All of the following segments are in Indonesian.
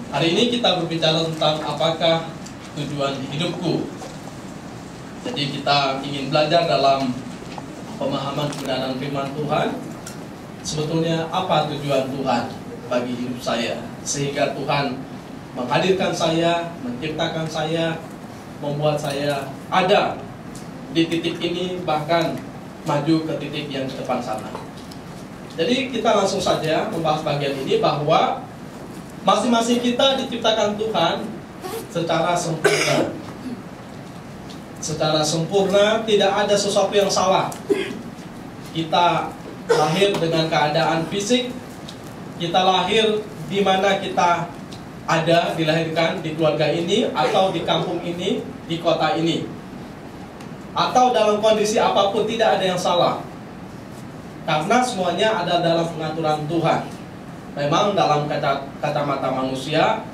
Hari ini kita berbicara tentang apakah tujuan hidupku. Jadi kita ingin belajar dalam pemahaman kebenaran firman Tuhan. Sebetulnya apa tujuan Tuhan bagi hidup saya, sehingga Tuhan menghadirkan saya, menciptakan saya, membuat saya ada di titik ini, bahkan maju ke titik yang di depan sana. Jadi kita langsung saja membahas bagian ini, bahwa masing-masing kita diciptakan Tuhan secara sempurna. Secara sempurna, tidak ada sesuatu yang salah. Kita lahir dengan keadaan fisik, kita lahir di mana kita ada, dilahirkan di keluarga ini, atau di kampung ini, di kota ini, atau dalam kondisi apapun, tidak ada yang salah. Karena semuanya ada dalam pengaturan Tuhan. Memang dalam kacamata manusia,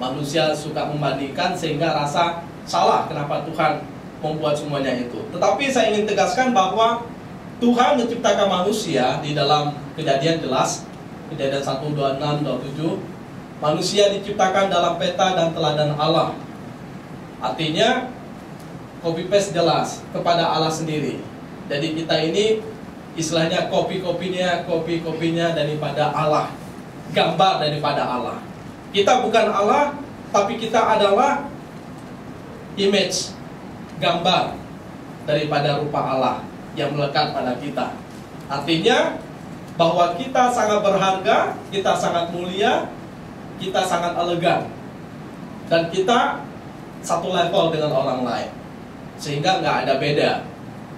manusia suka membandingkan sehingga rasa salah kenapa Tuhan membuat semuanya itu. Tetapi saya ingin tegaskan bahwa Tuhan menciptakan manusia di dalam Kejadian jelas, Kejadian 1, 26, 27. Manusia diciptakan dalam peta dan teladan Allah. Artinya copy paste jelas kepada Allah sendiri. Jadi kita ini istilahnya kopi-kopinya daripada Allah, gambar daripada Allah. Kita bukan Allah, tapi kita adalah image, gambar daripada rupa Allah yang melekat pada kita. Artinya bahwa kita sangat berharga, kita sangat mulia, kita sangat elegan, dan kita satu level dengan orang lain, sehingga nggak ada beda.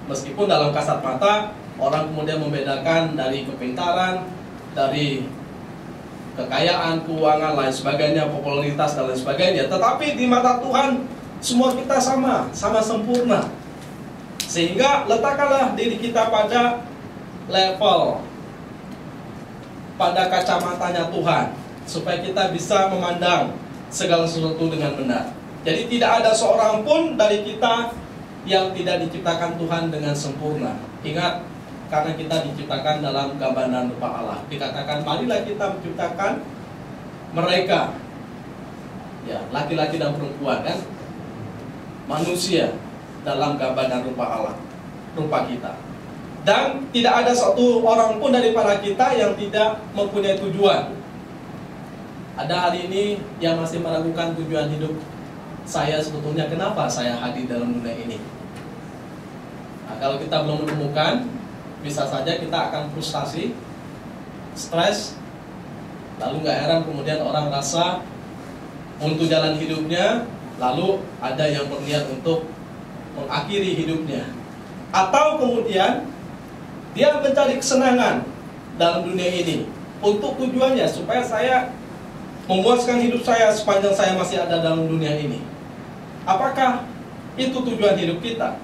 Meskipun dalam kasat mata orang kemudian membedakan dari kepintaran, dari kekayaan, keuangan, lain sebagainya, popularitas dan lain sebagainya, tetapi di mata Tuhan semua kita sama sempurna. Sehingga letakkanlah diri kita pada level, pada kacamatanya Tuhan, supaya kita bisa memandang segala sesuatu dengan benar. Jadi tidak ada seorang pun dari kita yang tidak diciptakan Tuhan dengan sempurna. Ingat, karena kita diciptakan dalam gambaran rupa Allah. Dikatakan, marilah kita menciptakan mereka, ya, laki-laki dan perempuan, kan, manusia dalam gambaran rupa Allah, rupa kita. Dan tidak ada satu orang pun daripada kita yang tidak mempunyai tujuan. Ada hari ini yang masih meragukan tujuan hidup saya, sebetulnya kenapa saya hadir dalam dunia ini. Nah, kalau kita belum menemukan, bisa saja kita akan frustasi, stres, lalu nggak heran kemudian orang rasa untuk jalan hidupnya, lalu ada yang berniat untuk mengakhiri hidupnya, atau kemudian dia mencari kesenangan dalam dunia ini untuk tujuannya supaya saya memuaskan hidup saya sepanjang saya masih ada dalam dunia ini. Apakah itu tujuan hidup kita?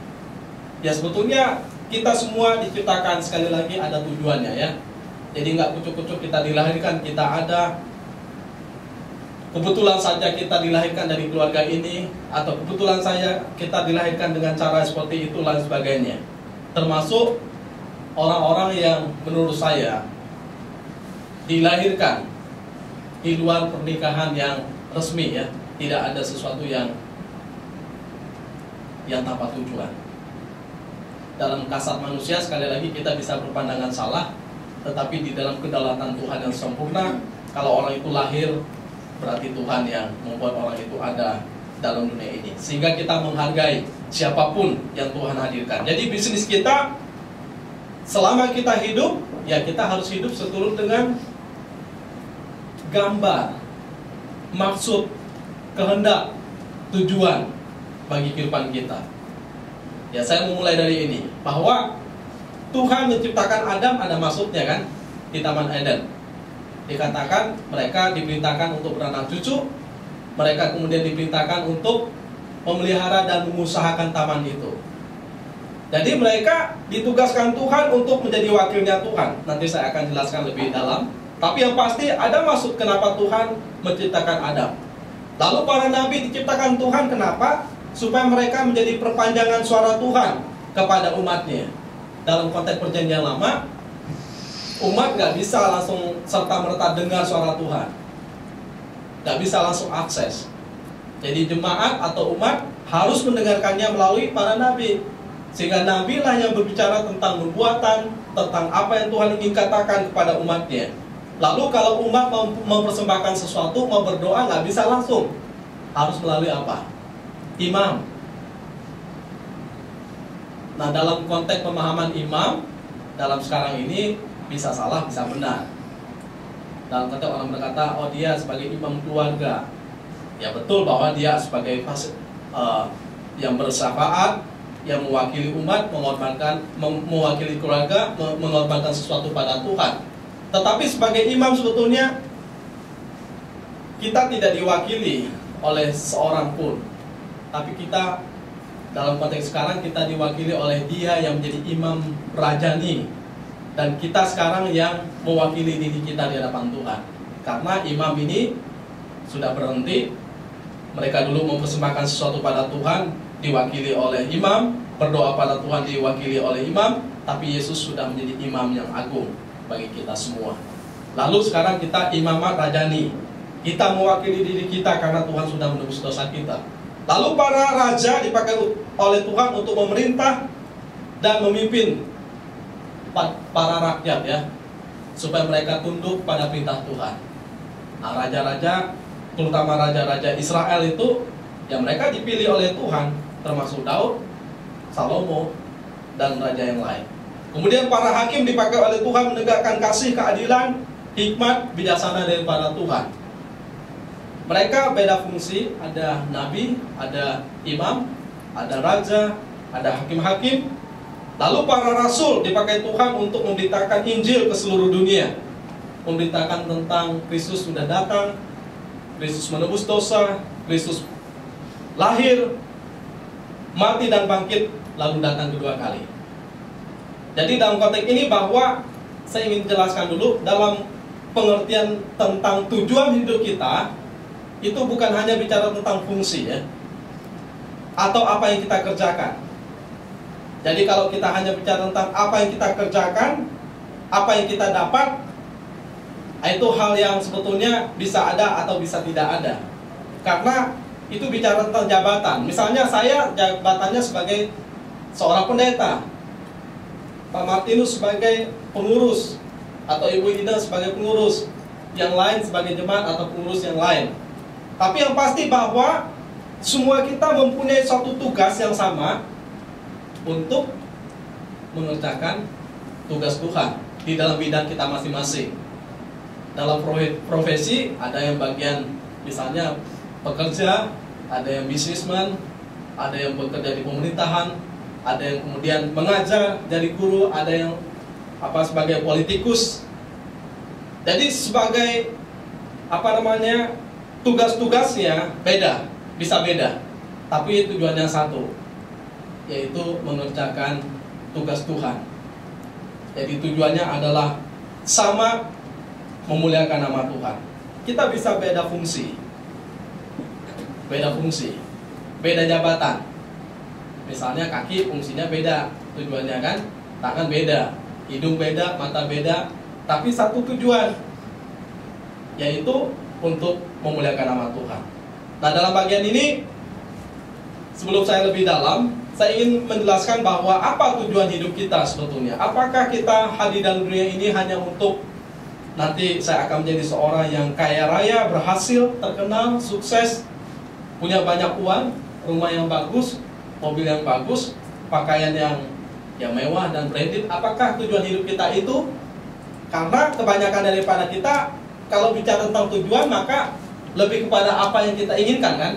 Ya, sebetulnya kita semua diciptakan, sekali lagi, ada tujuannya, ya. Jadi nggak kucuk-kucuk kita dilahirkan, kita ada. Kebetulan saja kita dilahirkan dari keluarga ini, atau kebetulan saja kita dilahirkan dengan cara seperti itu, dan sebagainya. Termasuk orang-orang yang menurut saya dilahirkan di luar pernikahan yang resmi, ya. Tidak ada sesuatu yang tanpa tujuan. Dalam kasat manusia, sekali lagi, kita bisa berpandangan salah, tetapi di dalam kedaulatan Tuhan yang sempurna, kalau orang itu lahir, berarti Tuhan yang membuat orang itu ada dalam dunia ini, sehingga kita menghargai siapapun yang Tuhan hadirkan. Jadi bisnis kita, selama kita hidup, ya kita harus hidup seturut dengan gambar, maksud, kehendak, tujuan bagi kehidupan kita. Ya, saya memulai dari ini, bahwa Tuhan menciptakan Adam ada maksudnya, kan, di Taman Eden. Dikatakan mereka diperintahkan untuk beranak cucu, mereka kemudian diperintahkan untuk memelihara dan mengusahakan taman itu. Jadi mereka ditugaskan Tuhan untuk menjadi wakilnya Tuhan. Nanti saya akan jelaskan lebih dalam. Tapi yang pasti ada maksud kenapa Tuhan menciptakan Adam. Lalu para nabi diciptakan Tuhan kenapa? Supaya mereka menjadi perpanjangan suara Tuhan kepada umatnya. Dalam konteks perjanjian lama, umat nggak bisa langsung serta-merta dengar suara Tuhan. nggak bisa langsung akses. Jadi jemaat atau umat harus mendengarkannya melalui para nabi. Sehingga nabi lah yang berbicara tentang nubuatan, tentang apa yang Tuhan ingin katakan kepada umatnya. Lalu kalau umat mau mempersembahkan sesuatu, mau berdoa, nggak bisa langsung. Harus melalui apa? Imam. Nah, dalam konteks pemahaman imam, dalam sekarang ini bisa salah, bisa benar. Dalam konteks orang berkata, oh dia sebagai imam keluarga. Ya betul bahwa dia sebagai yang bersyafaat, yang mewakili umat, mewakili keluarga, mengorbankan sesuatu pada Tuhan. Tetapi sebagai imam sebetulnya kita tidak diwakili oleh seorang pun. Tapi kita dalam konteks sekarang kita diwakili oleh dia yang menjadi imam rajani. Dan kita sekarang yang mewakili diri kita di hadapan Tuhan. Karena imam ini sudah berhenti. Mereka dulu mempersembahkan sesuatu pada Tuhan, diwakili oleh imam, berdoa pada Tuhan diwakili oleh imam, tapi Yesus sudah menjadi imam yang agung bagi kita semua. Lalu sekarang kita imamat rajani. Kita mewakili diri kita karena Tuhan sudah menebus dosa kita. Lalu para raja dipakai oleh Tuhan untuk memerintah dan memimpin para rakyat ya, supaya mereka tunduk pada perintah Tuhan. Nah, raja-raja, terutama raja-raja Israel itu, yang mereka dipilih oleh Tuhan, termasuk Daud, Salomo, dan raja yang lain. Kemudian para hakim dipakai oleh Tuhan menegakkan kasih, keadilan, hikmat, bijaksana daripada Tuhan. Mereka beda fungsi, ada nabi, ada imam, ada raja, ada hakim-hakim. Lalu para rasul dipakai Tuhan untuk memberitakan Injil ke seluruh dunia. Memberitakan tentang Kristus sudah datang, Kristus menebus dosa, Kristus lahir, mati dan bangkit, lalu datang kedua kali. Jadi dalam konteks ini bahwa saya ingin jelaskan dulu dalam pengertian tentang tujuan hidup kita, itu bukan hanya bicara tentang fungsi ya, atau apa yang kita kerjakan. Jadi kalau kita hanya bicara tentang apa yang kita kerjakan, apa yang kita dapat, itu hal yang sebetulnya bisa ada atau bisa tidak ada. Karena itu bicara tentang jabatan. Misalnya saya jabatannya sebagai seorang pendeta, Pak Martinus sebagai pengurus, atau Ibu Ida sebagai pengurus, yang lain sebagai jemaat atau pengurus yang lain. Tapi yang pasti bahwa semua kita mempunyai suatu tugas yang sama untuk mengerjakan tugas Tuhan di dalam bidang kita masing-masing. Dalam profesi ada yang bagian misalnya pekerja, ada yang bisnismen, ada yang bekerja di pemerintahan, ada yang kemudian mengajar jadi guru, ada yang sebagai politikus. Jadi sebagai tugas-tugasnya beda, bisa beda, tapi tujuannya satu, yaitu mengerjakan tugas Tuhan. Jadi tujuannya adalah sama, memuliakan nama Tuhan. Kita bisa beda fungsi, beda jabatan. Misalnya kaki fungsinya beda, tujuannya kan, tangan beda, hidung beda, mata beda, tapi satu tujuan, yaitu untuk memuliakan nama Tuhan. Nah, dalam bagian ini, sebelum saya lebih dalam, saya ingin menjelaskan bahwa apa tujuan hidup kita sebetulnya. Apakah kita hadir dalam dunia ini hanya untuk nanti saya akan menjadi seorang yang kaya raya, berhasil, terkenal, sukses, punya banyak uang, rumah yang bagus, mobil yang bagus, pakaian yang mewah dan branded. Apakah tujuan hidup kita itu? Karena kebanyakan daripada kita, kalau bicara tentang tujuan, maka lebih kepada apa yang kita inginkan kan?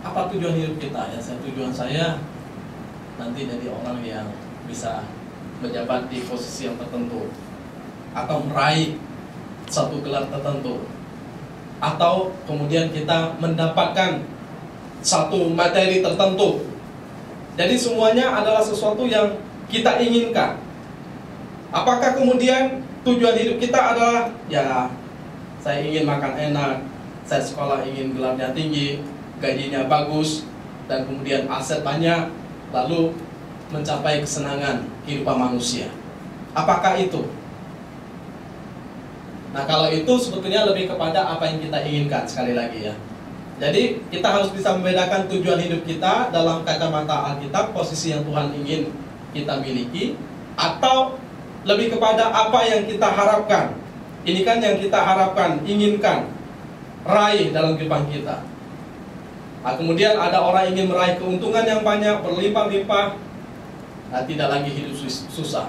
Apa tujuan hidup kita? Ya, tujuan saya nanti jadi orang yang bisa menjabat di posisi yang tertentu, atau meraih satu gelar tertentu, atau kemudian kita mendapatkan satu materi tertentu. Jadi semuanya adalah sesuatu yang kita inginkan. Apakah kemudian tujuan hidup kita adalah, ya saya ingin makan enak, saya sekolah ingin gelarnya tinggi, gajinya bagus, dan kemudian aset banyak, lalu mencapai kesenangan kehidupan manusia. Apakah itu? Nah, kalau itu sebetulnya lebih kepada apa yang kita inginkan, sekali lagi ya. Jadi kita harus bisa membedakan tujuan hidup kita dalam kacamata Alkitab, posisi yang Tuhan ingin kita miliki, atau lebih kepada apa yang kita harapkan. Ini kan yang kita harapkan, inginkan, raih dalam kehidupan kita. Nah, kemudian ada orang ingin meraih keuntungan yang banyak, berlimpah-limpah, nah, tidak lagi hidup susah.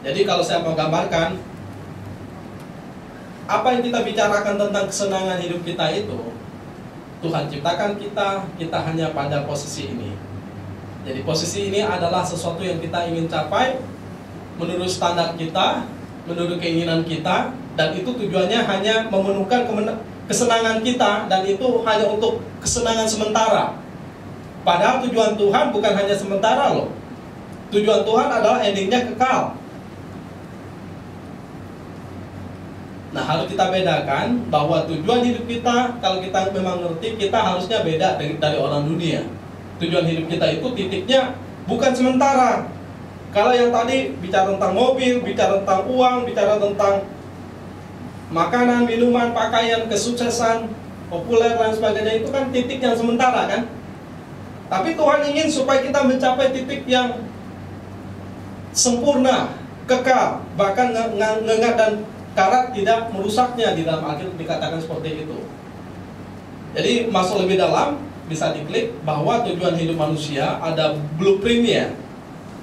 Jadi kalau saya mau gambarkan, apa yang kita bicarakan tentang kesenangan hidup kita itu, Tuhan ciptakan kita hanya pada posisi ini. Jadi posisi ini adalah sesuatu yang kita ingin capai menurut standar kita, menurut keinginan kita, dan itu tujuannya hanya memenuhkan kesenangan kita, dan itu hanya untuk kesenangan sementara. Padahal tujuan Tuhan bukan hanya sementara loh. Tujuan Tuhan adalah endingnya kekal. Nah, harus kita bedakan bahwa tujuan hidup kita, kalau kita memang ngerti, kita harusnya beda dari orang dunia. Tujuan hidup kita itu titiknya bukan sementara. Kalau yang tadi bicara tentang mobil, bicara tentang uang, bicara tentang makanan, minuman, pakaian, kesuksesan, populer dan sebagainya, itu kan titik yang sementara kan. Tapi Tuhan ingin supaya kita mencapai titik yang sempurna, kekal, bahkan ngengat dan karat tidak merusaknya. Di dalam Alkitab dikatakan seperti itu. Jadi masuk lebih dalam, bisa diklik bahwa tujuan hidup manusia ada blueprintnya.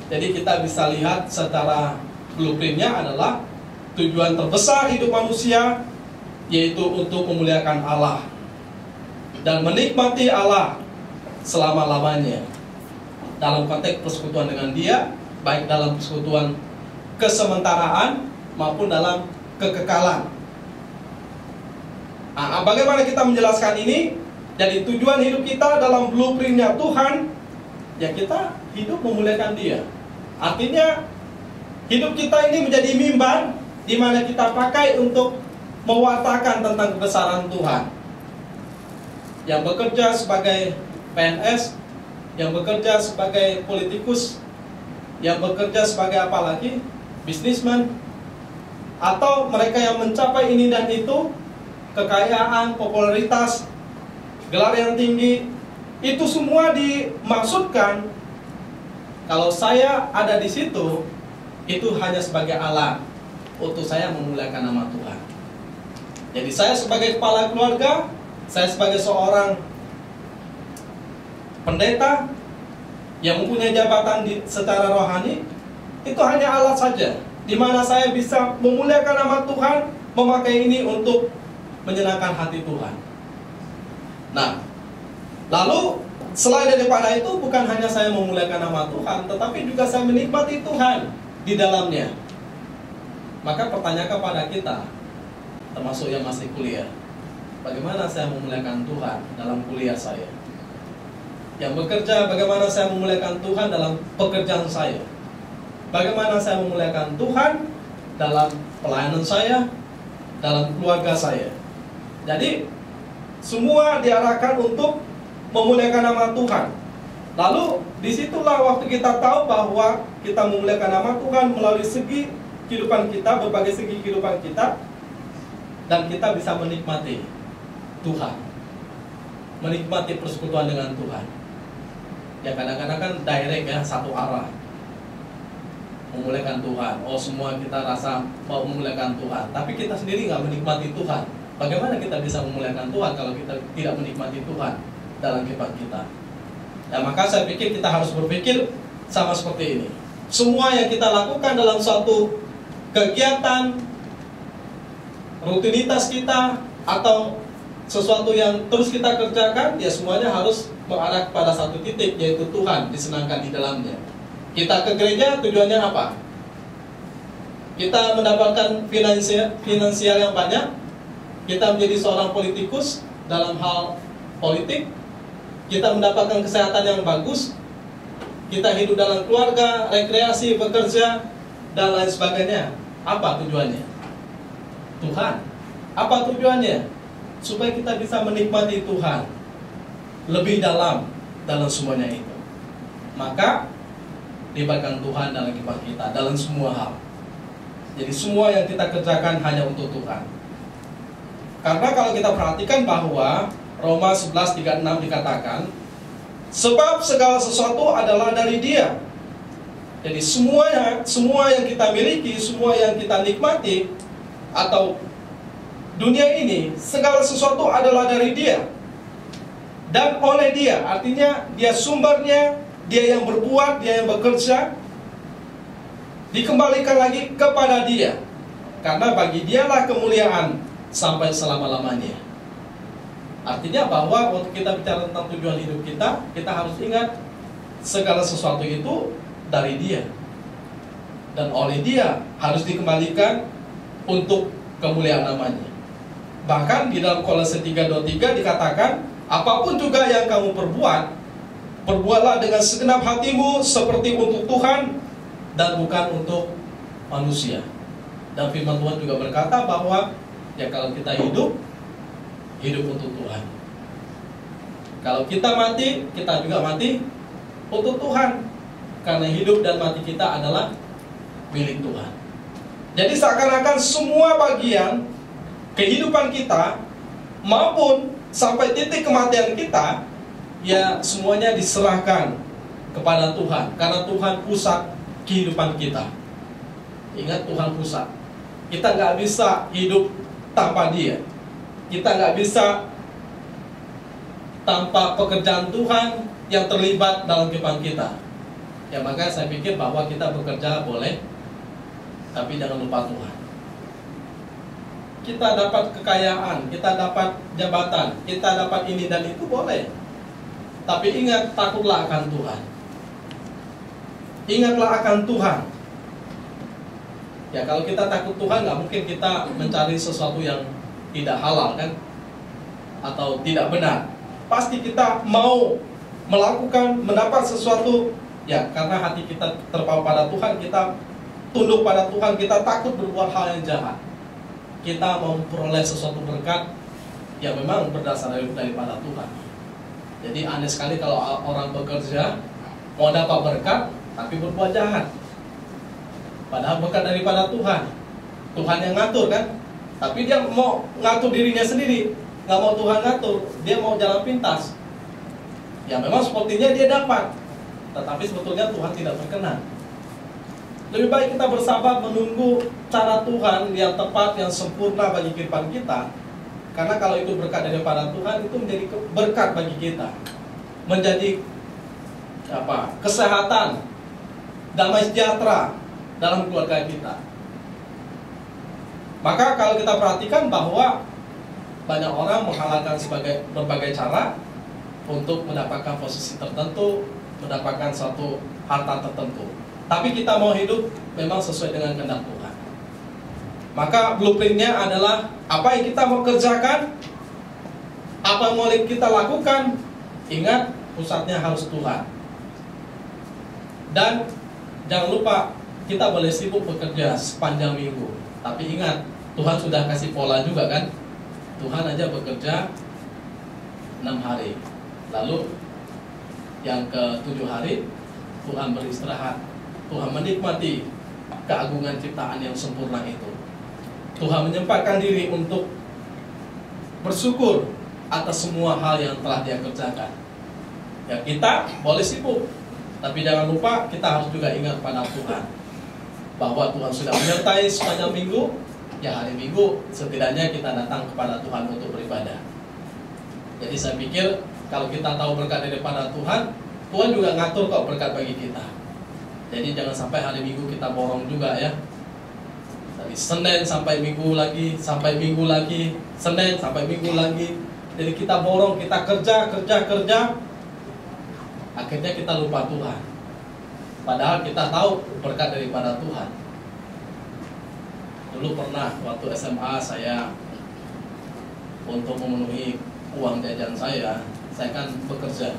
Jadi kita bisa lihat secara blueprintnya adalah tujuan terbesar hidup manusia, yaitu untuk memuliakan Allah dan menikmati Allah selama-lamanya. Dalam konteks persekutuan dengan Dia, baik dalam persekutuan kesementaraan maupun dalam kekekalan. Nah, bagaimana kita menjelaskan ini? Jadi tujuan hidup kita dalam blueprintnya Tuhan, ya kita hidup memuliakan Dia. Artinya hidup kita ini menjadi mimbar di mana kita pakai untuk mewartakan tentang kebesaran Tuhan. Yang bekerja sebagai PNS, yang bekerja sebagai politikus, yang bekerja sebagai apa lagi? Bisnismen, atau mereka yang mencapai ini dan itu, kekayaan, popularitas, gelar yang tinggi, itu semua dimaksudkan. Kalau saya ada di situ, itu hanya sebagai alat untuk saya memuliakan nama Tuhan. Jadi saya sebagai kepala keluarga, saya sebagai seorang pendeta yang mempunyai jabatan secara rohani, itu hanya alat saja, di mana saya bisa memuliakan nama Tuhan, memakai ini untuk menyenangkan hati Tuhan. Nah, lalu selain daripada itu, bukan hanya saya memuliakan nama Tuhan, tetapi juga saya menikmati Tuhan di dalamnya. Maka pertanyaan kepada kita, termasuk yang masih kuliah, bagaimana saya memuliakan Tuhan dalam kuliah saya? Yang bekerja, bagaimana saya memuliakan Tuhan dalam pekerjaan saya? Bagaimana saya memuliakan Tuhan dalam pelayanan saya, dalam keluarga saya? Jadi semua diarahkan untuk memuliakan nama Tuhan. Lalu disitulah waktu kita tahu bahwa kita memuliakan nama Tuhan melalui segi kehidupan kita, berbagai segi kehidupan kita, dan kita bisa menikmati Tuhan, menikmati persekutuan dengan Tuhan. Ya kadang-kadang kan direct ya, satu arah, memuliakan Tuhan. Oh, semua kita rasa mau memuliakan Tuhan, tapi kita sendiri nggak menikmati Tuhan. Bagaimana kita bisa memuliakan Tuhan kalau kita tidak menikmati Tuhan dalam kehidupan kita? Ya, maka saya pikir kita harus berpikir sama seperti ini. Semua yang kita lakukan dalam suatu kegiatan, rutinitas kita, atau sesuatu yang terus kita kerjakan, ya semuanya harus mengarah kepada satu titik, yaitu Tuhan disenangkan di dalamnya. Kita ke gereja tujuannya apa? Kita mendapatkan finansial yang banyak, kita menjadi seorang politikus dalam hal politik, kita mendapatkan kesehatan yang bagus, kita hidup dalam keluarga, rekreasi, bekerja, dan lain sebagainya. Apa tujuannya? Tuhan. Apa tujuannya? Supaya kita bisa menikmati Tuhan lebih dalam semuanya itu. Maka libatkan Tuhan dalam kehidupan kita, dalam semua hal. Jadi semua yang kita kerjakan hanya untuk Tuhan. Karena kalau kita perhatikan bahwa Roma 11:36 dikatakan, sebab segala sesuatu adalah dari Dia. Jadi semua yang kita miliki, semua yang kita nikmati, atau dunia ini, segala sesuatu adalah dari Dia dan oleh Dia. Artinya Dia sumbernya, Dia yang berbuat, Dia yang bekerja, dikembalikan lagi kepada Dia. Karena bagi Dialah kemuliaan sampai selama-lamanya. Artinya bahwa waktu kita bicara tentang tujuan hidup kita, kita harus ingat segala sesuatu itu dari Dia dan oleh Dia, harus dikembalikan untuk kemuliaan namanya. Bahkan di dalam Kolose 3:23 dikatakan, apapun juga yang kamu perbuat, perbuatlah dengan segenap hatimu seperti untuk Tuhan dan bukan untuk manusia. Dan firman Tuhan juga berkata bahwa ya kalau kita hidup untuk Tuhan. Kalau kita mati, kita juga mati untuk Tuhan. Karena hidup dan mati kita adalah milik Tuhan. Jadi seakan-akan semua bagian kehidupan kita maupun sampai titik kematian kita, ya semuanya diserahkan kepada Tuhan. Karena Tuhan pusat kehidupan kita. Ingat, Tuhan pusat. Kita nggak bisa hidup tanpa Dia. Kita nggak bisa tanpa pekerjaan Tuhan yang terlibat dalam kehidupan kita. Ya makanya saya pikir bahwa kita bekerja boleh, tapi jangan lupa Tuhan. Kita dapat kekayaan, kita dapat jabatan, kita dapat ini dan itu boleh. Tapi ingat, takutlah akan Tuhan. Ingatlah akan Tuhan. Ya kalau kita takut Tuhan, nggak mungkin kita mencari sesuatu yang tidak halal kan, atau tidak benar. Pasti kita mau melakukan, mendapat sesuatu, ya karena hati kita terpaut pada Tuhan, kita tunduk pada Tuhan, kita takut berbuat hal yang jahat. Kita mau memperoleh sesuatu berkat yang memang berdasar daripada Tuhan. Jadi aneh sekali kalau orang bekerja mau dapat berkat tapi berbuat jahat. Padahal berkat daripada Tuhan. Tuhan yang ngatur kan. Tapi dia mau ngatur dirinya sendiri, nggak mau Tuhan ngatur. Dia mau jalan pintas. Ya memang sepertinya dia dapat, tetapi sebetulnya Tuhan tidak berkenan. Lebih baik kita bersabar menunggu cara Tuhan yang tepat, yang sempurna bagi kehidupan kita. Karena kalau itu berkat daripada Tuhan, itu menjadi berkat bagi kita. Menjadi kesehatan, damai sejahtera dalam keluarga kita. Maka kalau kita perhatikan bahwa banyak orang menghalalkan sebagai berbagai cara untuk mendapatkan posisi tertentu, mendapatkan suatu harta tertentu. Tapi kita mau hidup memang sesuai dengan kehendak Tuhan. Maka blueprintnya adalah apa yang kita mau kerjakan, apa yang mau kita lakukan. Ingat, pusatnya harus Tuhan. Dan jangan lupa, kita boleh sibuk bekerja sepanjang minggu. Tapi ingat, Tuhan sudah kasih pola juga kan. Tuhan aja bekerja 6 hari. Lalu yang ke-7 hari Tuhan beristirahat. Tuhan menikmati keagungan ciptaan yang sempurna itu. Tuhan menyempatkan diri untuk bersyukur atas semua hal yang telah Dia kerjakan. Ya kita boleh sibuk, tapi jangan lupa kita harus juga ingat pada Tuhan, bahwa Tuhan sudah menyertai sepanjang minggu. Ya hari Minggu setidaknya kita datang kepada Tuhan untuk beribadah. Jadi saya pikir kalau kita tahu berkat daripada Tuhan, Tuhan juga ngatur kok berkat bagi kita. Jadi jangan sampai hari Minggu kita borong juga ya. Dari Senin sampai Minggu lagi, sampai Minggu lagi, Senin sampai Minggu lagi. Jadi kita borong, kita kerja. Akhirnya kita lupa Tuhan. Padahal kita tahu berkat daripada Tuhan. Dulu pernah waktu SMA saya untuk memenuhi uang jajan saya kan bekerja.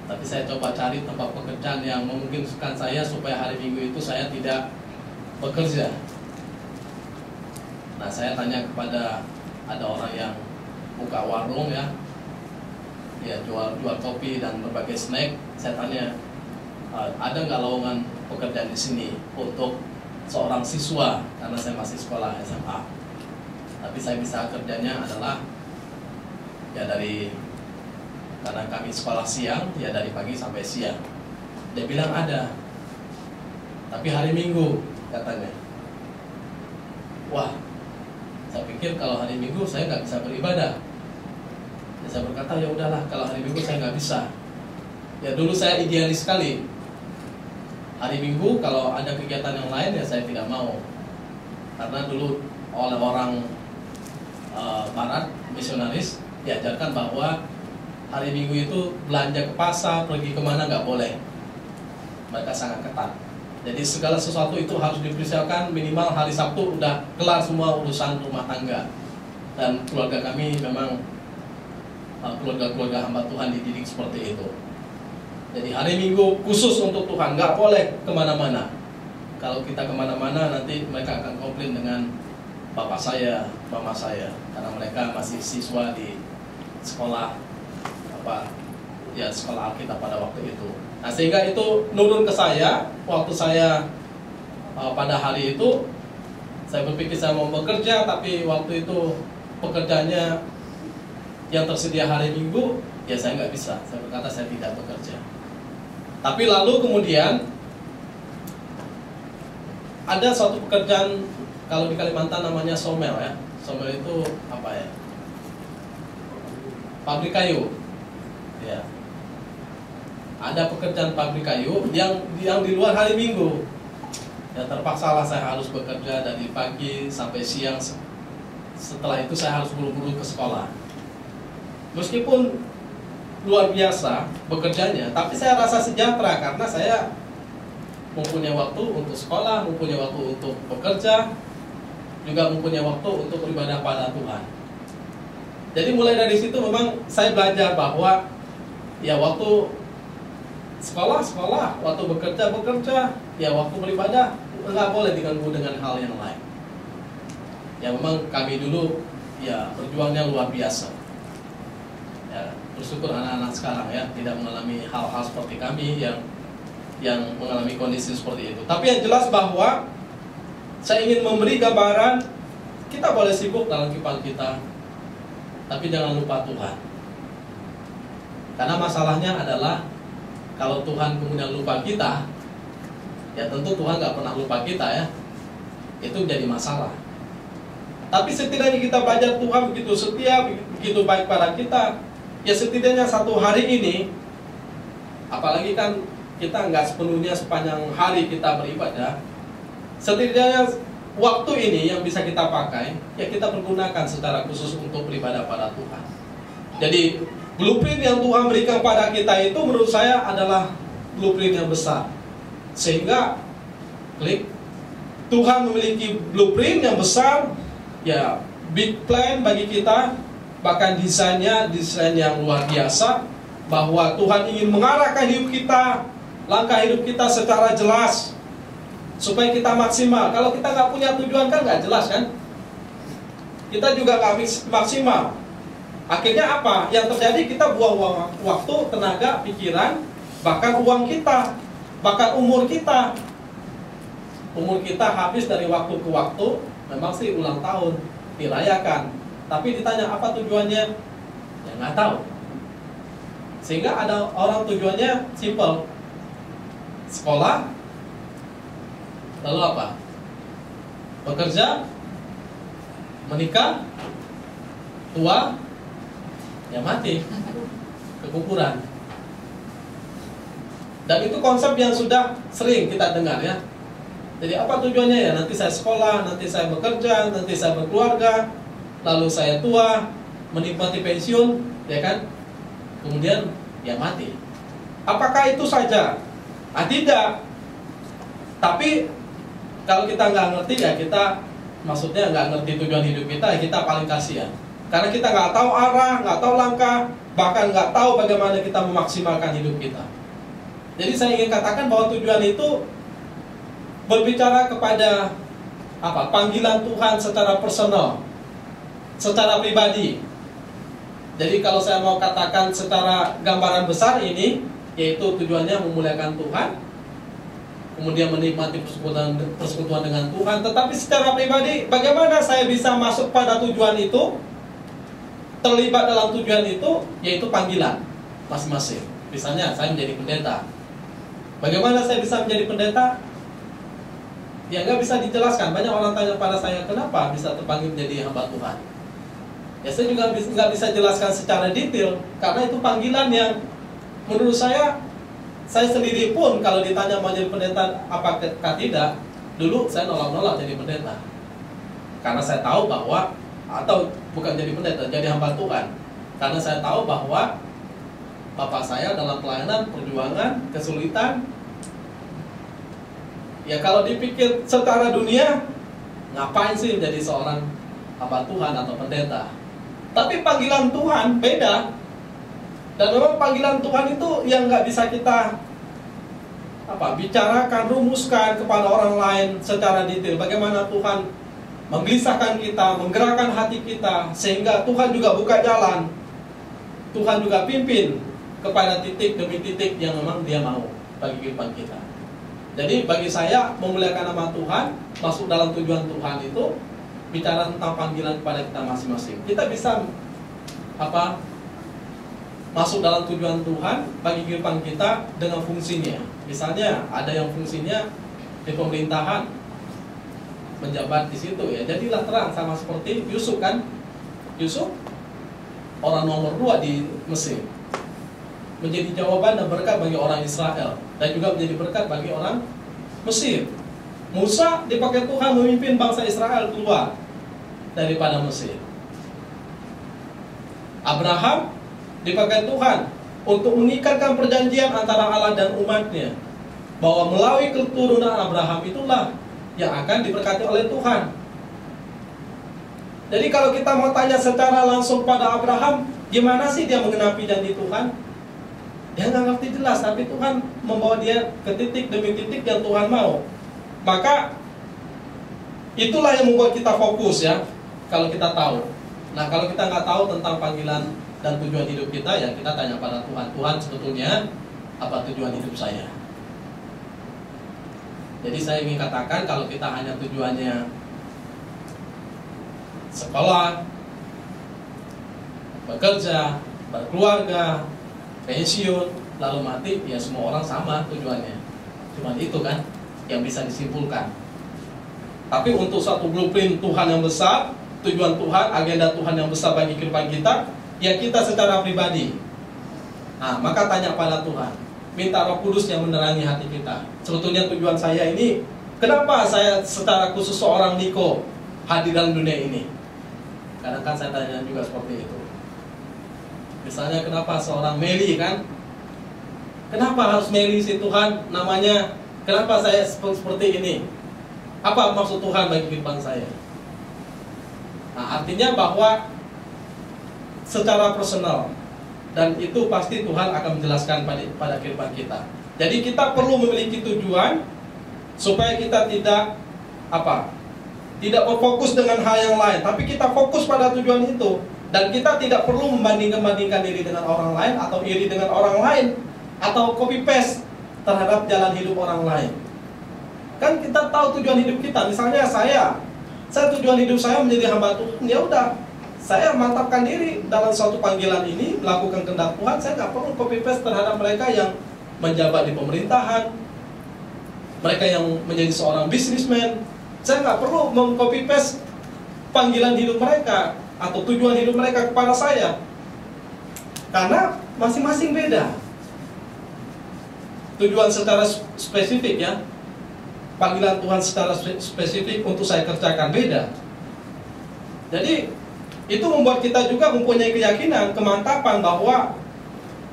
Tapi saya coba cari tempat pekerjaan yang memungkinkan saya supaya hari Minggu itu saya tidak bekerja. Nah saya tanya kepada ada orang yang buka warung ya, dia jual kopi dan berbagai snack. Saya tanya, ada nggak lowongan pekerjaan di sini untuk seorang siswa, karena saya masih sekolah SMA. Tapi saya bisa kerjanya adalah ya karena kami sekolah siang, ya dari pagi sampai siang. Dia bilang ada, tapi hari Minggu katanya. Wah, saya pikir kalau hari Minggu saya nggak bisa beribadah. Ya, saya berkata ya udahlah, kalau hari Minggu saya nggak bisa. Ya dulu saya idealis sekali. Hari Minggu kalau ada kegiatan yang lain ya saya tidak mau. Karena dulu oleh orang Barat, misionaris, diajarkan bahwa hari Minggu itu belanja ke pasar, pergi kemana nggak boleh. Mereka sangat ketat. Jadi segala sesuatu itu harus dipersiapkan minimal hari Sabtu udah kelar semua urusan rumah tangga. Dan keluarga kami memang keluarga hamba Tuhan dididik seperti itu. Jadi hari Minggu khusus untuk Tuhan, nggak boleh kemana-mana. Kalau kita kemana-mana nanti mereka akan komplain dengan bapak saya, mama saya, karena mereka masih siswa di sekolah sekolah Alkitab pada waktu itu. Nah sehingga itu nurun ke saya. Waktu saya pada hari itu saya berpikir saya mau bekerja, tapi waktu itu pekerjaannya yang tersedia hari Minggu, ya saya nggak bisa. Saya berkata saya tidak bekerja. Tapi lalu kemudian ada suatu pekerjaan, kalau di Kalimantan namanya somel ya. Somel itu apa ya? Pabrik kayu. Ya. Ada pekerjaan pabrik kayu yang di luar hari Minggu. Ya terpaksalah saya harus bekerja dari pagi sampai siang. Setelah itu saya harus buru-buru ke sekolah. Meskipun luar biasa bekerjanya, tapi saya rasa sejahtera karena saya mempunyai waktu untuk sekolah, mempunyai waktu untuk bekerja, juga mempunyai waktu untuk beribadah pada Tuhan. Jadi mulai dari situ memang saya belajar bahwa ya waktu sekolah, waktu bekerja, ya waktu beribadah nggak boleh diganggu dengan hal yang lain. Ya memang kami dulu ya berjuangnya luar biasa. Ya, bersyukur anak-anak sekarang ya tidak mengalami hal-hal seperti kami yang mengalami kondisi seperti itu. Tapi yang jelas bahwa saya ingin memberi gambaran, kita boleh sibuk dalam kehidupan kita, tapi jangan lupa Tuhan. Karena masalahnya adalah kalau Tuhan kemudian lupa kita, ya tentu Tuhan gak pernah lupa kita ya. Itu jadi masalah. Tapi setidaknya kita belajar Tuhan begitu setia, begitu baik pada kita. Ya setidaknya satu hari ini, apalagi kan kita nggak sepenuhnya sepanjang hari kita beribadah, setidaknya waktu ini yang bisa kita pakai, ya kita pergunakan secara khusus untuk beribadah pada Tuhan. Jadi blueprint yang Tuhan berikan pada kita itu menurut saya adalah blueprint yang besar. Sehingga Tuhan memiliki blueprint yang besar, ya big plan bagi kita, bahkan desainnya desain yang luar biasa, bahwa Tuhan ingin mengarahkan hidup kita, langkah hidup kita secara jelas supaya kita maksimal. Kalau kita nggak punya tujuan kan nggak jelas kan? Kita juga nggak maksimal. Akhirnya apa? Yang terjadi kita buang waktu, tenaga, pikiran, bahkan uang kita, bahkan umur kita. Umur kita habis dari waktu ke waktu. Memang sih ulang tahun dirayakan, tapi ditanya apa tujuannya? Ya nggak tahu. Sehingga ada orang tujuannya simple, sekolah, lalu apa? Bekerja, menikah, tua, ya mati, kekuburan. Dan itu konsep yang sudah sering kita dengar ya. Jadi apa tujuannya ya? Nanti saya sekolah, nanti saya bekerja, nanti saya berkeluarga, lalu saya tua, menikmati pensiun, ya kan? Kemudian ya mati. Apakah itu saja? Tidak. Tapi kalau kita nggak ngerti ya kita, maksudnya nggak ngerti tujuan hidup kita, ya kita paling kasihan. Karena kita nggak tahu arah, nggak tahu langkah, bahkan nggak tahu bagaimana kita memaksimalkan hidup kita. Jadi saya ingin katakan bahwa tujuan itu berbicara kepada apa? Panggilan Tuhan secara personal, secara pribadi. Jadi kalau saya mau katakan secara gambaran besar ini, yaitu tujuannya memuliakan Tuhan, kemudian menikmati persekutuan dengan Tuhan. Tetapi secara pribadi, bagaimana saya bisa masuk pada tujuan itu, terlibat dalam tujuan itu, yaitu panggilan masing-masing. Misalnya saya menjadi pendeta. Bagaimana saya bisa menjadi pendeta? Ya nggak bisa dijelaskan. Banyak orang tanya pada saya, kenapa bisa terpanggil menjadi hamba Tuhan? Ya saya juga nggak bisa jelaskan secara detail, karena itu panggilan yang menurut saya sendiri pun kalau ditanya mau jadi pendeta apakah tidak, dulu saya nolak-nolak jadi pendeta. Karena saya tahu bahwa, atau bukan jadi pendeta, jadi hamba Tuhan. Karena saya tahu bahwa bapak saya dalam pelayanan, perjuangan, kesulitan. Ya kalau dipikir secara dunia, ngapain sih menjadi seorang hamba Tuhan atau pendeta? Tapi panggilan Tuhan beda. Dan memang panggilan Tuhan itu yang nggak bisa kita bicarakan, rumuskan kepada orang lain secara detail. Bagaimana Tuhan menggelisahkan kita, menggerakkan hati kita, sehingga Tuhan juga buka jalan, Tuhan juga pimpin kepada titik demi titik yang memang Dia mau bagi kehidupan kita. Jadi bagi saya, memuliakan nama Tuhan, masuk dalam tujuan Tuhan itu bicara tentang panggilan kepada kita masing-masing. Kita bisa masuk dalam tujuan Tuhan bagi kehidupan kita dengan fungsinya. Misalnya ada yang fungsinya di pemerintahan, menjabat di situ ya. Jadilah terang, sama seperti Yusuf kan. Yusuf orang nomor 2 di Mesir, menjadi jawaban dan berkat bagi orang Israel, dan juga menjadi berkat bagi orang Mesir. Musa dipakai Tuhan memimpin bangsa Israel keluar daripada Mesir. Abraham dipakai Tuhan untuk mengikatkan perjanjian antara Allah dan umatnya, bahwa melalui keturunan Abraham itulah yang akan diberkati oleh Tuhan. Jadi kalau kita mau tanya secara langsung pada Abraham, gimana sih dia menggenapi janji Tuhan? Dia nggak ngerti jelas, tapi Tuhan membawa dia ke titik demi titik yang Tuhan mau. Maka itulah yang membuat kita fokus ya, kalau kita tahu. Nah kalau kita nggak tahu tentang panggilan dan tujuan hidup kita, ya kita tanya pada Tuhan. Tuhan, sebetulnya apa tujuan hidup saya? Jadi saya ingin katakan, kalau kita hanya tujuannya sekolah, bekerja, berkeluarga, pensiun, lalu mati, ya semua orang sama tujuannya. Cuma itu kan yang bisa disimpulkan. Tapi untuk satu blueprint Tuhan yang besar, tujuan Tuhan, agenda Tuhan yang besar bagi kehidupan kita, ya kita secara pribadi. Nah, maka tanya pada Tuhan, minta Roh Kudus yang menerangi hati kita. Sebetulnya tujuan saya ini, kenapa saya secara khusus seorang Niko hadir dalam dunia ini? Kadang kan saya tanya juga seperti itu. Misalnya kenapa seorang Meli kan? Kenapa harus Meli sih Tuhan namanya? Kenapa saya seperti ini? Apa maksud Tuhan bagi kehidupan saya? Nah, artinya bahwa secara personal, dan itu pasti Tuhan akan menjelaskan pada kehidupan kita. Jadi kita perlu memiliki tujuan supaya kita tidak berfokus dengan hal yang lain, tapi kita fokus pada tujuan itu. Dan kita tidak perlu membandingkan diri dengan orang lain, atau iri dengan orang lain, atau copy paste terhadap jalan hidup orang lain. Kan kita tahu tujuan hidup kita. Misalnya saya tujuan hidup saya menjadi hamba Tuhan. Ya udah, saya mantapkan diri dalam suatu panggilan ini, melakukan kehendak Tuhan. Saya nggak perlu copy paste terhadap mereka yang menjabat di pemerintahan, mereka yang menjadi seorang bisnismen. Saya nggak perlu meng-copy paste panggilan hidup mereka atau tujuan hidup mereka kepada saya, karena masing-masing beda. Tujuan secara spesifik ya, panggilan Tuhan secara spesifik untuk saya kerjakan beda. Jadi itu membuat kita juga mempunyai keyakinan, kemantapan bahwa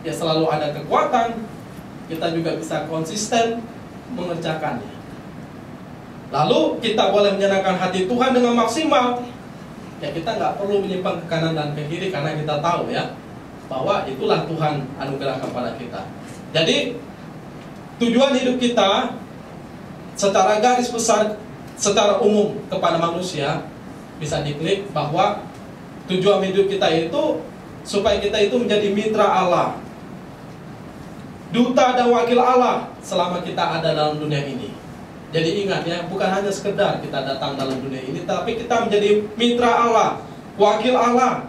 ya selalu ada kekuatan, kita juga bisa konsisten mengerjakannya. Lalu kita boleh menyenangkan hati Tuhan dengan maksimal. Ya kita nggak perlu menyimpang ke kanan dan ke kiri, karena kita tahu ya bahwa itulah Tuhan anugerahkan pada kita. Jadi tujuan hidup kita secara garis besar, secara umum kepada manusia, bisa diklik bahwa tujuan hidup kita itu supaya kita itu menjadi mitra Allah, duta dan wakil Allah selama kita ada dalam dunia ini. Jadi ingat ya, bukan hanya sekedar kita datang dalam dunia ini, tapi kita menjadi mitra Allah, wakil Allah,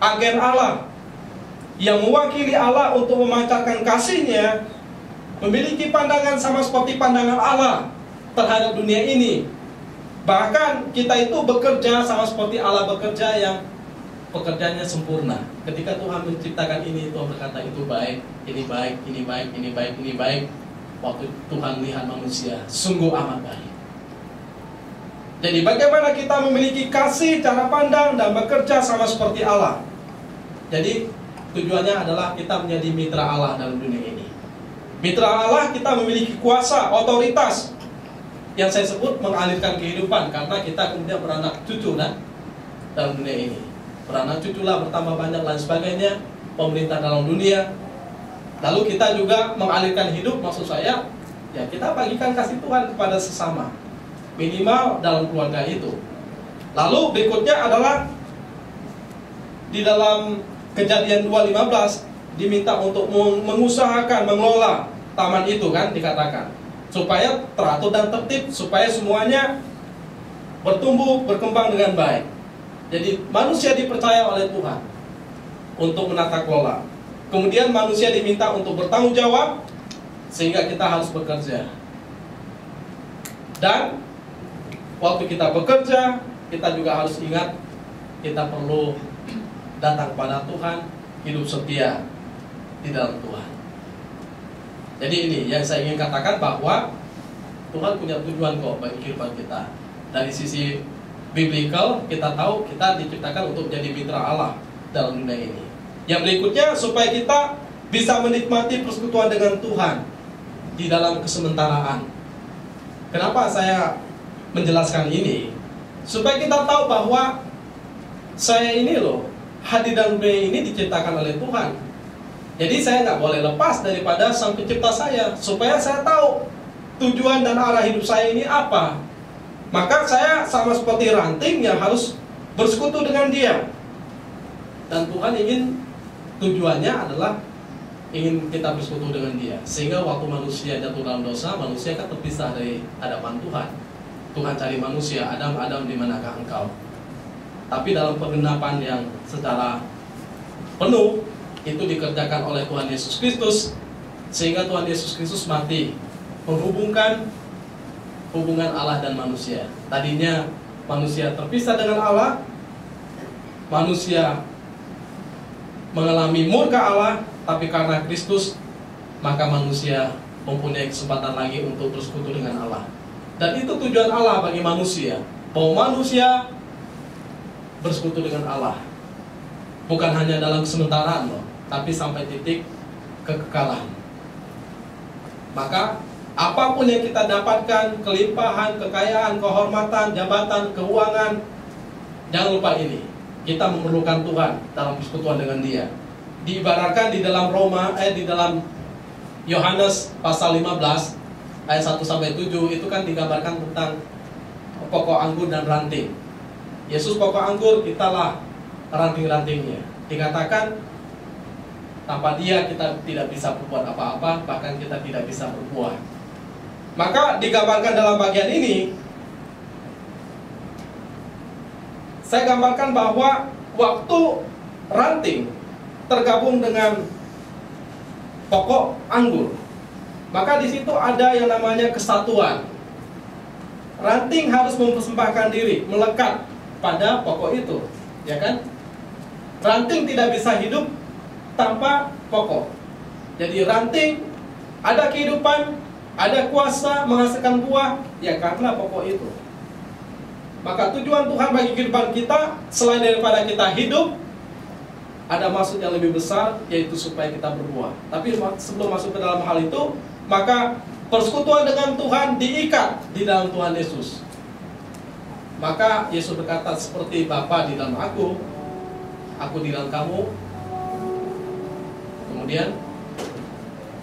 agen Allah, yang mewakili Allah untuk memancarkan kasih-Nya, memiliki pandangan sama seperti pandangan Allah terhadap dunia ini. Bahkan kita itu bekerja sama seperti Allah bekerja, yang pekerjaannya sempurna. Ketika Tuhan menciptakan ini, Tuhan berkata itu baik, ini baik, ini baik, ini baik, ini baik. Waktu Tuhan lihat manusia, sungguh amat baik. Jadi bagaimana kita memiliki kasih, cara pandang, dan bekerja sama seperti Allah. Jadi tujuannya adalah kita menjadi mitra Allah dalam dunia ini. Mitra Allah, kita memiliki kuasa, otoritas, yang saya sebut mengalirkan kehidupan, karena kita kemudian beranak cucu dalam dunia ini. Beranak cuculah bertambah banyak dan sebagainya, pemerintah dalam dunia. Lalu kita juga mengalirkan hidup, maksud saya, ya kita bagikan kasih Tuhan kepada sesama, minimal dalam keluarga itu. Lalu berikutnya adalah di dalam Kejadian 2:15 diminta untuk mengusahakan, mengelola taman itu, kan dikatakan, supaya teratur dan tertib, supaya semuanya bertumbuh, berkembang dengan baik. Jadi manusia dipercaya oleh Tuhan untuk menata kelola. Kemudian manusia diminta untuk bertanggung jawab, sehingga kita harus bekerja. Dan waktu kita bekerja, kita juga harus ingat, kita perlu datang kepada Tuhan, hidup setia di dalam Tuhan. Jadi ini yang saya ingin katakan, bahwa Tuhan punya tujuan kok bagi kehidupan kita. Dari sisi biblical, kita tahu kita diciptakan untuk menjadi mitra Allah dalam dunia ini. Yang berikutnya, supaya kita bisa menikmati persekutuan dengan Tuhan di dalam kesementaraan. Kenapa saya menjelaskan ini? Supaya kita tahu bahwa saya ini loh, hadir dalam dunia ini diciptakan oleh Tuhan. Jadi saya nggak boleh lepas daripada Sang Pencipta saya, supaya saya tahu tujuan dan arah hidup saya ini apa. Maka saya sama seperti ranting yang harus bersekutu dengan Dia. Dan Tuhan ingin, tujuannya adalah ingin kita bersekutu dengan Dia, sehingga waktu manusia jatuh dalam dosa, manusia kan terpisah dari hadapan Tuhan. Tuhan cari manusia, Adam, Adam, di manakah engkau? Tapi dalam penggenapan yang secara penuh itu dikerjakan oleh Tuhan Yesus Kristus, sehingga Tuhan Yesus Kristus mati menghubungkan hubungan Allah dan manusia. Tadinya manusia terpisah dengan Allah, manusia mengalami murka Allah, tapi karena Kristus, maka manusia mempunyai kesempatan lagi untuk bersekutu dengan Allah. Dan itu tujuan Allah bagi manusia, bahwa manusia bersekutu dengan Allah, bukan hanya dalam kesementaraan loh, tapi sampai titik kekekalan. Maka apapun yang kita dapatkan, kelimpahan, kekayaan, kehormatan, jabatan, keuangan, jangan lupa ini, kita memerlukan Tuhan dalam persekutuan dengan Dia. Diibaratkan di dalam di dalam Yohanes pasal 15 ayat 1-7 itu kan digambarkan tentang pokok anggur dan ranting. Yesus pokok anggur, kitalah ranting-rantingnya. Dikatakan tanpa Dia kita tidak bisa berbuat apa-apa, bahkan kita tidak bisa berbuah. Maka digambarkan dalam bagian ini, saya gambarkan bahwa waktu ranting tergabung dengan pokok anggur, maka di situ ada yang namanya kesatuan. Ranting harus mempersembahkan diri, melekat pada pokok itu, ya kan? Ranting tidak bisa hidup tanpa pokok. Jadi ranting ada kehidupan, ada kuasa menghasilkan buah, ya karena pokok itu. Maka tujuan Tuhan bagi kehidupan kita, selain daripada kita hidup, ada maksud yang lebih besar, yaitu supaya kita berbuah. Tapi sebelum masuk ke dalam hal itu, maka persekutuan dengan Tuhan diikat di dalam Tuhan Yesus. Maka Yesus berkata, seperti Bapa di dalam aku di dalam kamu, kemudian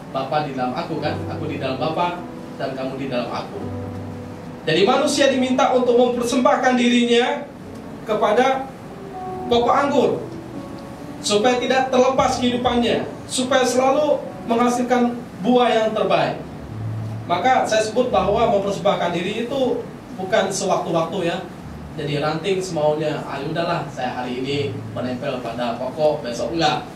Bapa di dalam aku, kan? Aku di dalam Bapa, dan kamu di dalam aku. Jadi manusia diminta untuk mempersembahkan dirinya kepada pokok anggur, supaya tidak terlepas kehidupannya, supaya selalu menghasilkan buah yang terbaik. Maka saya sebut bahwa mempersembahkan diri itu bukan sewaktu-waktu ya. Jadi ranting semaunya, udahlah saya hari ini menempel pada pokok, besok enggak.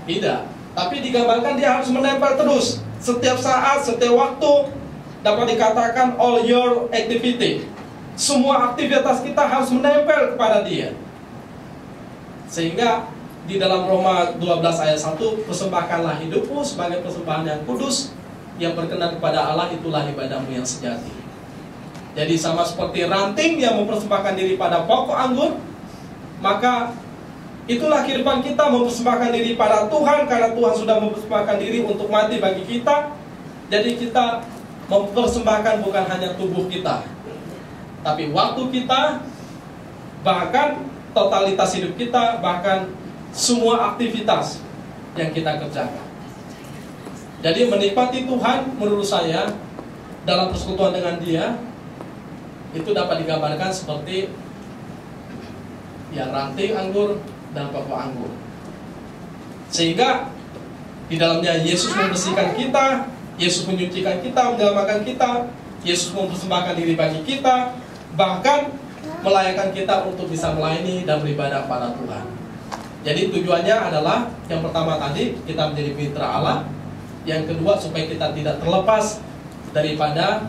Tidak. Tapi digambarkan dia harus menempel terus. Setiap saat, setiap waktu. Dapat dikatakan all your activity. Semua aktivitas kita harus menempel kepada dia. Sehingga di dalam Roma 12 ayat 1, persembahkanlah hidupmu sebagai persembahan yang kudus, yang berkenan kepada Allah, itulah ibadahmu yang sejati. Jadi sama seperti ranting yang mempersembahkan diri pada pokok anggur, maka itulah kehidupan kita mempersembahkan diri pada Tuhan, karena Tuhan sudah mempersembahkan diri untuk mati bagi kita. Jadi kita mempersembahkan bukan hanya tubuh kita, tapi waktu kita, bahkan totalitas hidup kita, bahkan semua aktivitas yang kita kerjakan. Jadi menikmati Tuhan menurut saya dalam persekutuan dengan Dia itu dapat digambarkan seperti ya ranting anggur dan pokok anggur. Sehingga di dalamnya Yesus membersihkan kita, Yesus menyucikan kita, menyelamatkan kita, Yesus mempersembahkan diri bagi kita, bahkan melayakkan kita untuk bisa melayani dan beribadah pada Tuhan. Jadi tujuannya adalah yang pertama tadi, kita menjadi mitra Allah. Yang kedua, supaya kita tidak terlepas daripada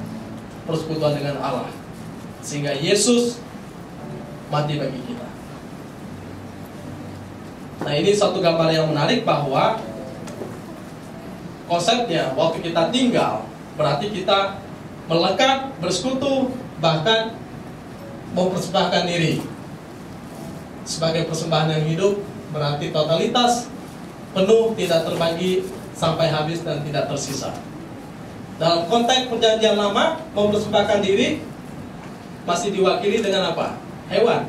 persekutuan dengan Allah, sehingga Yesus mati bagi kita. Nah, ini satu gambar yang menarik bahwa konsepnya waktu kita tinggal berarti kita melekat, bersekutu, bahkan mempersembahkan diri sebagai persembahan yang hidup. Berarti totalitas penuh, tidak terbagi sampai habis dan tidak tersisa. Dalam konteks perjanjian lama, mempersembahkan diri masih diwakili dengan apa? Hewan.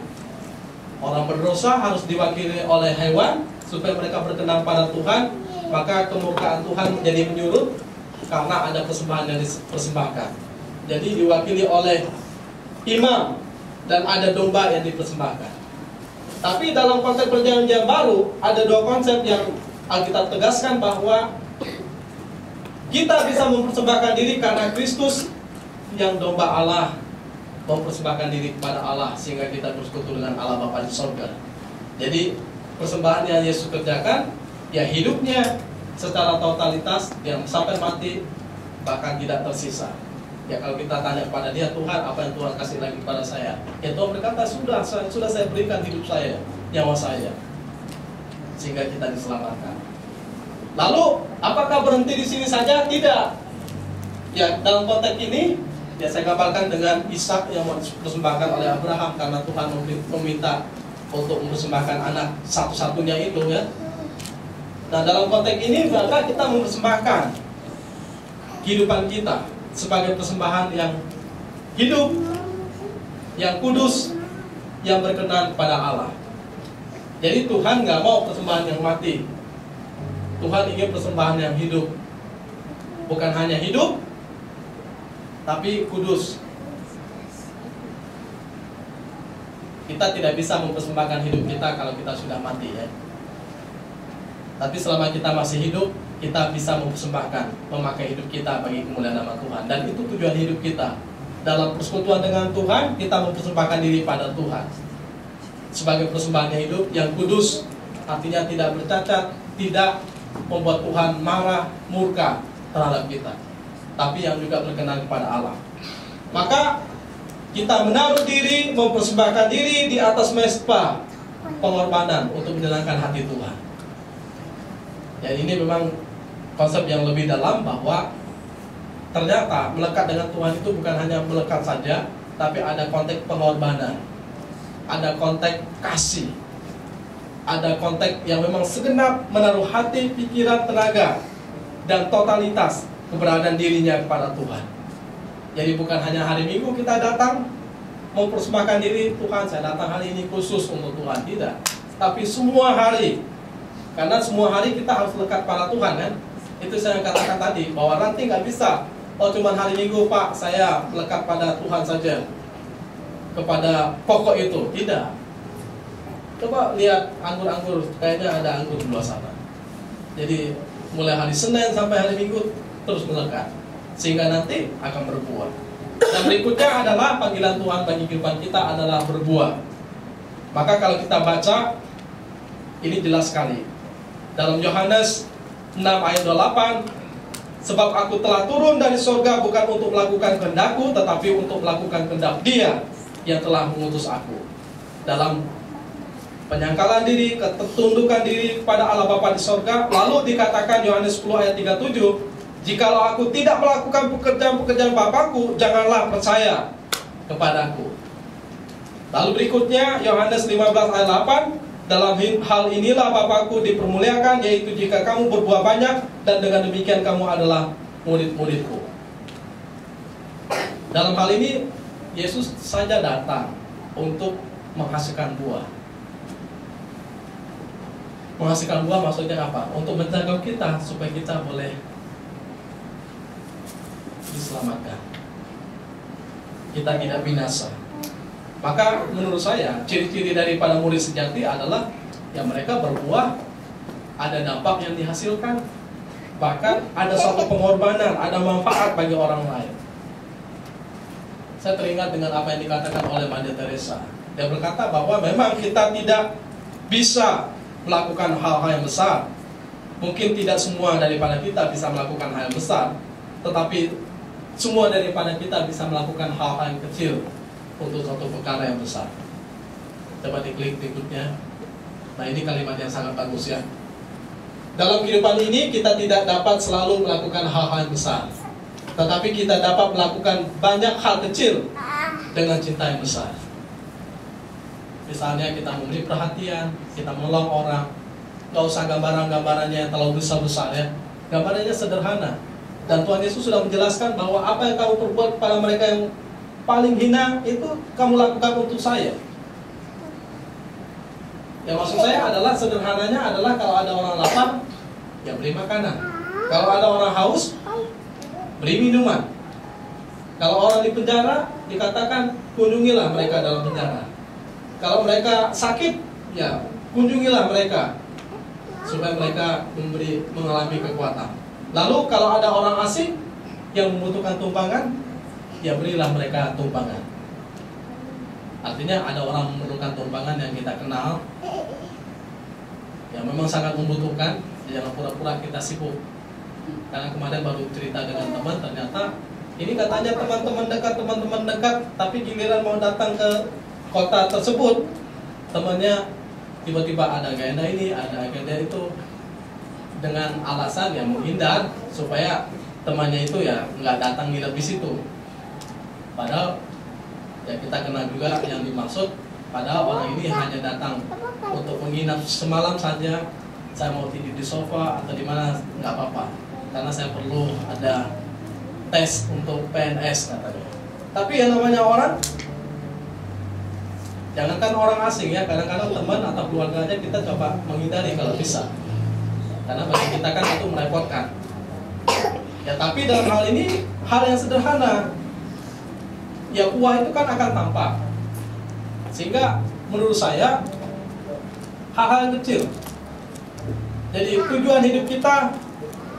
Orang berdosa harus diwakili oleh hewan supaya mereka berkenan pada Tuhan. Maka kemurkaan Tuhan menjadi menyurut karena ada persembahan yang dipersembahkan. Jadi diwakili oleh imam dan ada domba yang dipersembahkan. Tapi dalam konsep perjanjian baru ada dua konsep yang Alkitab tegaskan, bahwa kita bisa mempersembahkan diri karena Kristus yang domba Allah mempersembahkan diri kepada Allah, sehingga kita bersekutu dengan Allah Bapa di sorga. Jadi persembahan yang Yesus kerjakan, ya hidupnya secara totalitas yang sampai mati, bahkan tidak tersisa. Ya kalau kita tanya kepada Dia, Tuhan apa yang Tuhan kasih lagi kepada saya? Ya Tuhan berkata, sudah saya berikan hidup saya, nyawa saya, sehingga kita diselamatkan. Lalu apakah berhenti di sini saja? Tidak. Ya dalam konteks ini, ya saya gambarkan dengan Ishak yang dipersembahkan oleh Abraham, karena Tuhan meminta untuk mempersembahkan anak satu-satunya itu ya. Nah dalam konteks ini maka kita mempersembahkan kehidupan kita sebagai persembahan yang hidup, yang kudus, yang berkenan kepada Allah. Jadi Tuhan nggak mau persembahan yang mati. Tuhan ingin persembahan yang hidup. Bukan hanya hidup, tapi kudus. Kita tidak bisa mempersembahkan hidup kita kalau kita sudah mati ya. Tapi selama kita masih hidup, kita bisa mempersembahkan, memakai hidup kita bagi kemuliaan nama Tuhan. Dan itu tujuan hidup kita. Dalam persekutuan dengan Tuhan, kita mempersembahkan diri pada Tuhan sebagai persembahan yang hidup, yang kudus. Artinya tidak bercacat, tidak membuat Tuhan marah, murka terhadap kita, tapi yang juga berkenan kepada Allah. Maka kita menaruh diri, mempersembahkan diri di atas mezbah pengorbanan untuk menyenangkan hati Tuhan. Ya ini memang konsep yang lebih dalam, bahwa ternyata melekat dengan Tuhan itu bukan hanya melekat saja, tapi ada konteks pengorbanan, ada konteks kasih, ada konteks yang memang segenap menaruh hati, pikiran, tenaga, dan totalitas keberadaan dirinya kepada Tuhan. Jadi bukan hanya hari Minggu kita datang mempersembahkan diri, Tuhan saya datang hari ini khusus untuk Tuhan, tidak. Tapi semua hari, karena semua hari kita harus lekat pada Tuhan kan. Itu saya katakan tadi, bahwa ranting nggak bisa, oh cuma hari Minggu Pak saya melekat pada Tuhan saja, kepada pokok itu, tidak. Coba lihat anggur-anggur, kayaknya ada anggur di luar sana. Jadi mulai hari Senin sampai hari Minggu terus melekat. sehingga nanti akan berbuah. Dan berikutnya adalah panggilan Tuhan bagi kehidupan kita adalah berbuah. Maka kalau kita baca, ini jelas sekali. Dalam Yohanes 6 ayat 28, sebab aku telah turun dari surga bukan untuk melakukan kehendakku, tetapi untuk melakukan kehendak Dia yang telah mengutus aku. Dalam penyangkalan diri, ketundukan diri kepada Allah Bapa di surga. Lalu dikatakan Yohanes 10 ayat 37, jikalau aku tidak melakukan pekerjaan-pekerjaan Bapakku, janganlah percaya kepadaku. Lalu berikutnya Yohanes 15 ayat 8, dalam hal inilah Bapakku dipermuliakan, yaitu jika kamu berbuah banyak, dan dengan demikian kamu adalah murid-muridku. Dalam hal ini Yesus saja datang untuk menghasilkan buah. Menghasilkan buah maksudnya apa? Untuk menjaga kita supaya kita boleh diselamatkan, kita tidak binasa. Maka menurut saya ciri-ciri daripada murid sejati adalah ya mereka berbuah, ada dampak yang dihasilkan, bahkan ada suatu pengorbanan, ada manfaat bagi orang lain. Saya teringat dengan apa yang dikatakan oleh Mother Teresa. Dia berkata bahwa memang kita tidak bisa melakukan hal-hal yang besar. Mungkin tidak semua daripada kita bisa melakukan hal yang besar, tetapi semua daripada kita bisa melakukan hal-hal yang kecil untuk suatu perkara yang besar. Coba diklik berikutnya. Nah, ini kalimat yang sangat bagus ya. Dalam kehidupan ini kita tidak dapat selalu melakukan hal-hal yang besar, tetapi kita dapat melakukan banyak hal kecil dengan cinta yang besar. Misalnya kita memberi perhatian, kita menolong orang. Gak usah gambaran-gambarannya yang terlalu besar-besar ya. Gambarannya sederhana. Dan Tuhan Yesus sudah menjelaskan bahwa apa yang kamu perbuat kepada mereka yang paling hina, itu kamu lakukan untuk saya. Yang maksud saya adalah sederhananya adalah kalau ada orang lapar, ya beri makanan. Kalau ada orang haus, beri minuman. Kalau orang di penjara, dikatakan kunjungilah mereka dalam penjara. Kalau mereka sakit, ya kunjungilah mereka supaya mereka mengalami kekuatan. Lalu kalau ada orang asing yang membutuhkan tumpangan, ya berilah mereka tumpangan. Artinya ada orang memerlukan tumpangan yang kita kenal, yang memang sangat membutuhkan. Jangan pura-pura kita sibuk. Karena kemarin baru cerita dengan teman, ternyata ini katanya teman-teman dekat, tapi giliran mau datang ke kota tersebut, temannya tiba-tiba ada agenda ini, ada agenda itu, dengan alasan yang menghindar supaya temannya itu ya nggak datang nginep di situ. Padahal ya kita kenal juga yang dimaksud. Padahal orang ini hanya datang untuk menginap semalam saja. Saya mau tidur di sofa atau di mana nggak apa-apa, karena saya perlu ada tes untuk PNS katanya. Tapi yang namanya orang, jangankan orang asing ya, kadang-kadang teman atau keluarganya kita coba menghindari kalau bisa, karena bagi kita kan itu merepotkan. Ya tapi dalam hal ini hal yang sederhana, ya buah itu kan akan tampak. Sehingga menurut saya hal-hal yang kecil. Jadi tujuan hidup kita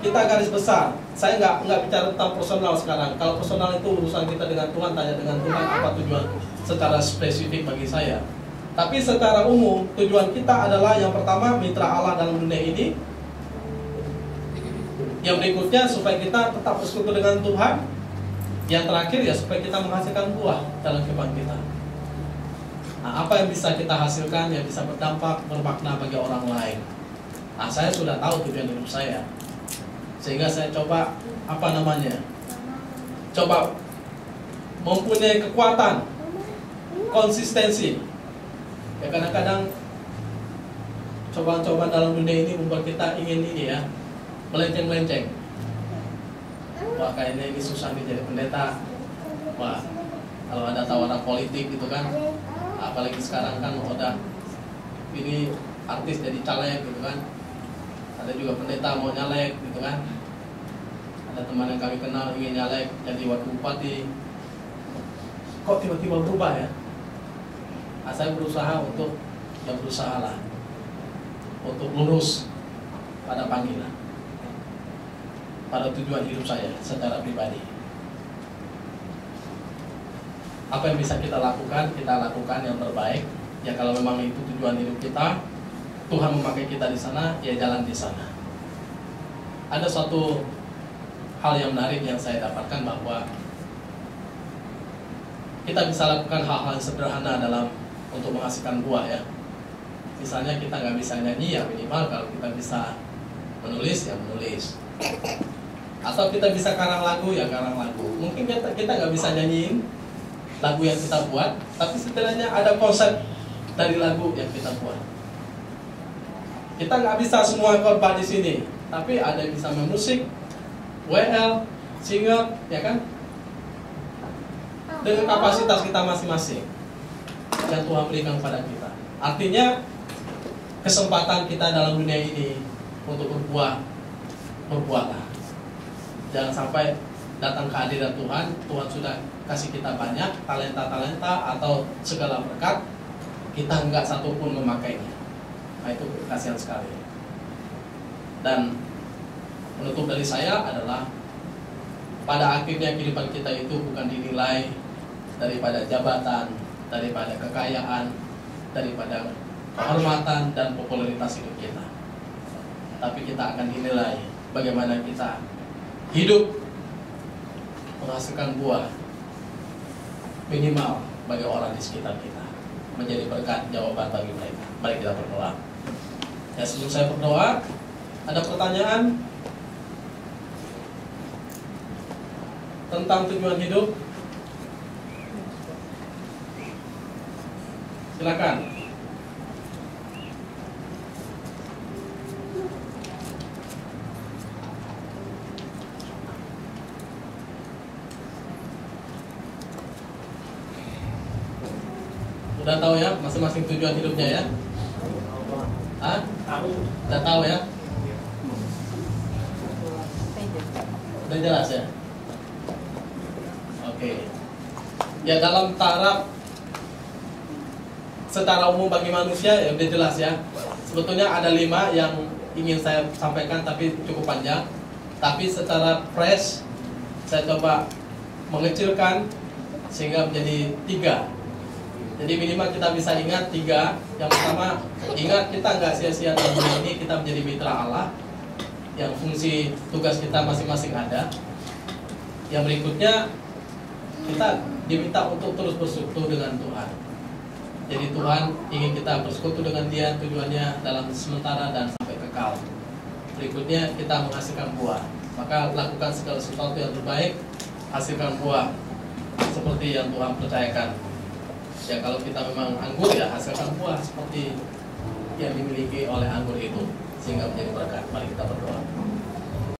garis besar. Saya nggak bicara tentang personal sekarang. Kalau personal itu urusan kita dengan Tuhan, tanya dengan Tuhan apa tujuan secara spesifik bagi saya. Tapi secara umum tujuan kita adalah yang pertama mitra Allah dalam dunia ini. Yang berikutnya supaya kita tetap bersekutu dengan Tuhan. Yang terakhir ya supaya kita menghasilkan buah dalam kehidupan kita. Nah, apa yang bisa kita hasilkan yang bisa berdampak, bermakna bagi orang lain. Nah, saya sudah tahu tujuan hidup saya, sehingga saya coba coba mempunyai kekuatan, konsistensi. Ya kadang-kadang cobaan-cobaan dalam dunia ini membuat kita ingin ini ya, melenceng-melenceng. Wah kayaknya ini susah nih jadi pendeta. Wah kalau ada tawaran politik gitu kan, apalagi sekarang kan udah ini artis jadi caleg gitu kan. Ada juga pendeta mau nyalek gitu kan. Ada teman yang kami kenal ingin nyalek jadi wakil bupati. Kok tiba-tiba berubah ya? Nah, saya berusaha untuk untuk lurus pada panggilan. pada tujuan hidup saya secara pribadi. Apa yang bisa kita lakukan yang terbaik. Ya kalau memang itu tujuan hidup kita, Tuhan memakai kita di sana, ya jalan di sana. Ada suatu hal yang menarik yang saya dapatkan, bahwa kita bisa lakukan hal-hal sederhana dalam untuk menghasilkan buah ya. Misalnya kita nggak bisa nyanyi, ya minimal kalau kita bisa menulis, ya menulis. Atau kita bisa karang lagu, ya karang lagu. Mungkin kita nggak bisa nyanyiin lagu yang kita buat, tapi setidaknya ada konsep dari lagu yang kita buat. Kita nggak bisa semua korban di sini, tapi ada yang bisa memusik, WL, singer, ya kan? Dengan kapasitas kita masing-masing yang Tuhan berikan kepada kita. Artinya kesempatan kita dalam dunia ini untuk berbuah, berbuatlah. Jangan sampai datang ke hadirat Tuhan, Tuhan sudah kasih kita banyak talenta-talenta atau segala berkat, kita enggak satupun memakainya. Nah, itu kasihan sekali. Dan penutup dari saya adalah, pada akhirnya kehidupan kita itu bukan dinilai daripada jabatan, daripada kekayaan, daripada kehormatan dan popularitas hidup kita, tapi kita akan dinilai bagaimana kita hidup menghasilkan buah minimal bagi orang di sekitar kita, menjadi berkat jawaban bagi mereka. Mari kita berdoa. Ya, sebelum saya berdoa, ada pertanyaan tentang tujuan hidup? Silakan. Udah tahu ya masing-masing tujuan hidupnya ya? Hah? Udah tahu ya? Udah jelas ya? Oke. Ya, dalam taraf secara umum bagi manusia ya udah jelas ya. Sebetulnya ada 5 yang ingin saya sampaikan, tapi cukup panjang. Tapi secara fresh saya coba mengecilkan sehingga menjadi 3. Jadi minimal kita bisa ingat 3. Yang pertama, ingat kita nggak sia-sia dalam dunia ini, kita menjadi mitra Allah, yang fungsi tugas kita masing-masing ada. Yang berikutnya, kita diminta untuk terus bersekutu dengan Tuhan. Jadi Tuhan ingin kita bersekutu dengan Dia, tujuannya dalam sementara dan sampai kekal. Berikutnya, kita menghasilkan buah. Maka lakukan segala sesuatu yang terbaik, hasilkan buah seperti yang Tuhan percayakan. Ya, kalau kita memang anggur, ya hasilkan buah seperti yang dimiliki oleh anggur itu, sehingga menjadi berkat. Mari kita berdoa.